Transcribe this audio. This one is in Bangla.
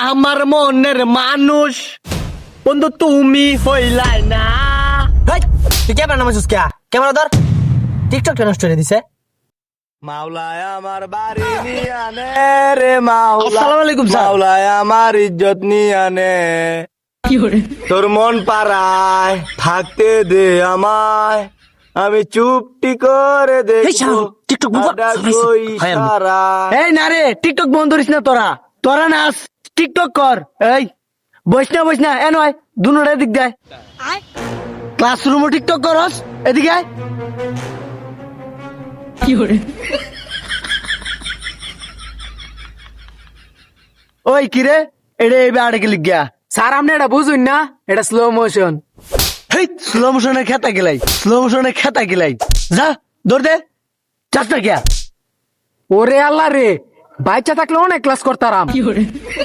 আমার মনের মানুষ বন্ধু তুমি হইলাই না। হেই, তুই ক্যামেরা নামাইছিস কে? ক্যামেরা ধর। টিকটক নষ্ট করে দিছে। মাওলায় আমার বাড়ি নিয়ে আনে রে মাওলা। আসসালামু আলাইকুম স্যার। মাওলায় আমার ইজ্জত নিয়ে আনে। তোর মন পাড়ায় থাকতে দে আমায়, আমি চুপটি করে এই দেখবো শালা, টিকটক বন্ধ কর। আডাকই সারা। এই না রে, টিকটক বন্ধ করিস না তোরা। তোরা নাচ, টিকটক কর। এই বইস না এ নয়, দুনোটা দিক দেয়। ক্লাসরুমও টিকটক করস, এদিকে আয়। ওই কিরে, এটা এই আড়ে গেলি গিয়া। স্যার আপনি এটা বুঝুন না, এটা স্লো মোশন। হেই, স্লো মোশনে খেতা গেলাই। যা, দৌড় দে। চাষটা গিয়া। ওরে আল্লাহ রে, বাচ্চা থাকলে অনেক ক্লাস করতাম।